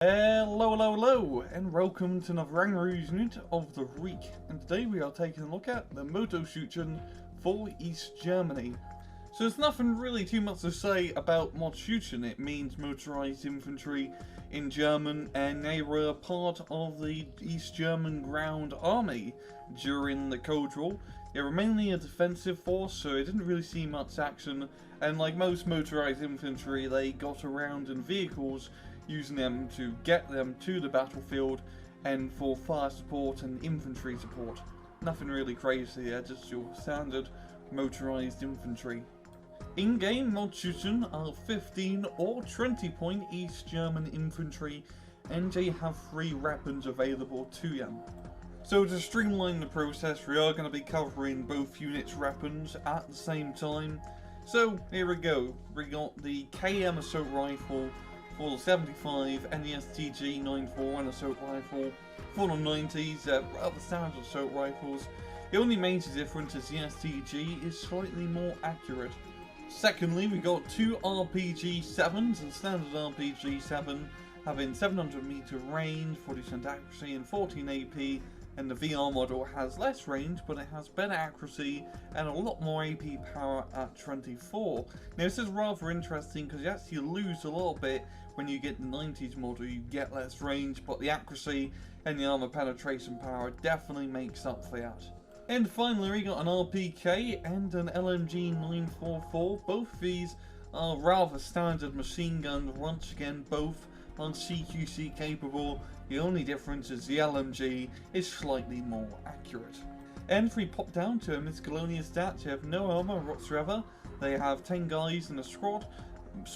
Hello, and welcome to another Rangaroo's unit of the week. And today we are taking a look at the Moto Schutzen for East Germany. So there's nothing really too much to say about Moto Schutzen. It means motorized infantry in German, and they were part of the East German Ground Army during the Cold War. They were mainly a defensive force, so it didn't really see much action, and like most motorized infantry, they got around in vehicles, using them to get them to the battlefield and for fire support and infantry support. Nothing really crazy here, just your standard motorized infantry. In-game Moto Schutzen are 15 or 20 point East German infantry, and they have 3 weapons available to them. So to streamline the process, we are going to be covering both units' weapons at the same time. So here we go, we got the KM assault rifle for the 75 and the STG 941 assault rifle for the 90s, rather standard assault rifles. The only major difference is the STG is slightly more accurate. Secondly, we got 2 RPG-7s, the standard RPG-7 having 700 meter range, 40% accuracy and 14 AP, and the VR model has less range, but it has better accuracy and a lot more AP power at 24. Now this is rather interesting because you actually lose a little bit when you get the 90s model. You get less range, but the accuracy and the armor penetration power definitely makes up for that. And finally we got an RPK and an LMG 944. Both of these are rather standard machine guns. Once again, both are CQC capable. The only difference is the LMG is slightly more accurate. And if we pop down to a miscellaneous stats, you have no armor whatsoever. They have 10 guys in a squad,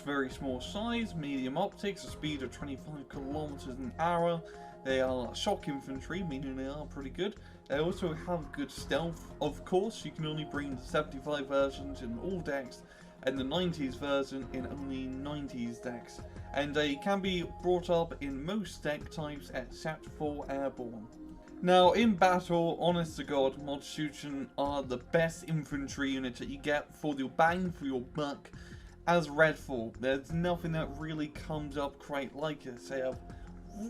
very small size, medium optics, a speed of 25 kilometers an hour. They are shock infantry, meaning they are pretty good. They also have good stealth. Of course, you can only bring the 75 versions in all decks, and the 90s version in only 90s decks, and they can be brought up in most deck types at Sat 4 Airborne. Now in battle, honest to god, Moto Schutzen are the best infantry unit that you get for your bang for your buck. As Redfall, there's nothing that really comes up quite like it. They have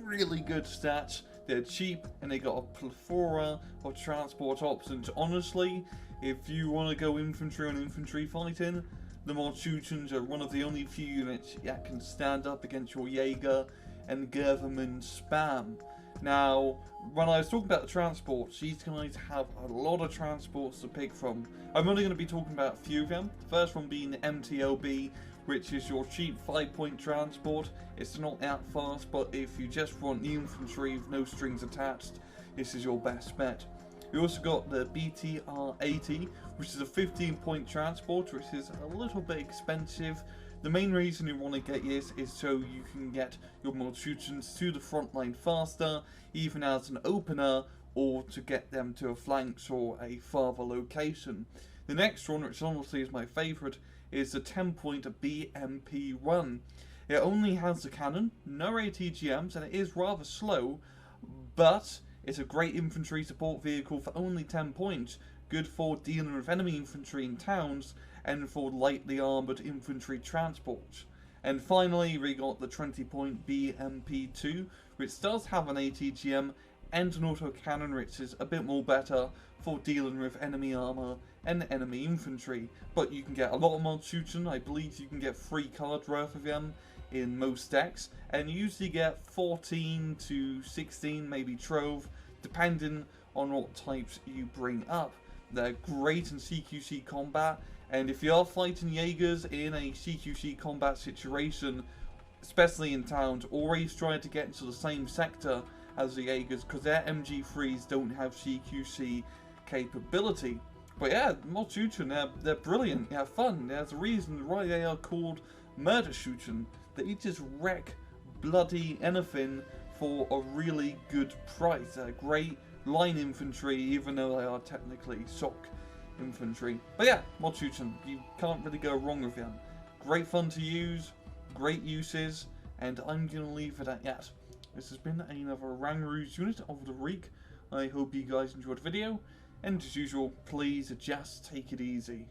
really good stats, they're cheap, and they got a plethora of transport options. Honestly, if you want to go infantry on infantry fighting, the Moto Schutzens are one of the only few units that can stand up against your Jaeger and government spam. Now, when I was talking about the transports, these guys have a lot of transports to pick from. I'm only going to be talking about a few of them. The first one being the MTLB, which is your cheap 5-point transport. It's not that fast, but if you just want the infantry with no strings attached, this is your best bet. We also got the BTR-80, which is a 15-point transport, which is a little bit expensive. The main reason you want to get this is so you can get your Moto Schutzens to the front line faster, even as an opener, or to get them to a flanks or a farther location. The next one, which honestly is my favourite, is the 10-point BMP-1. It only has the cannon, no ATGMs, and it is rather slow, but it's a great infantry support vehicle for only 10 points, good for dealing with enemy infantry in towns and for lightly armoured infantry transports. And finally we got the 20-point BMP-2, which does have an ATGM and an autocannon, which is a bit more better for dealing with enemy armour and enemy infantry. But you can get a lot of Moto Schutzen. I believe you can get 3 cards worth of them in most decks, and you usually get 14 to 16, maybe Trove, depending on what types you bring up. They're great in CQC combat, and if you are fighting Jaegers in a CQC combat situation, especially in towns, always try to get into the same sector as the Jaegers, because their MG3s don't have CQC capability. But yeah, Moto Schutzen, they're brilliant, they're fun. There's a reason why they are called Murder Schutzen. They just wreck bloody anything for a really good price. They're great line infantry, even though they are technically shock infantry. But yeah, Moto Schutzen, you can't really go wrong with them. Great fun to use, great uses, and I'm going to leave it at that. This has been another Rangaroo's unit of the week. I hope you guys enjoyed the video, and as usual, please just take it easy.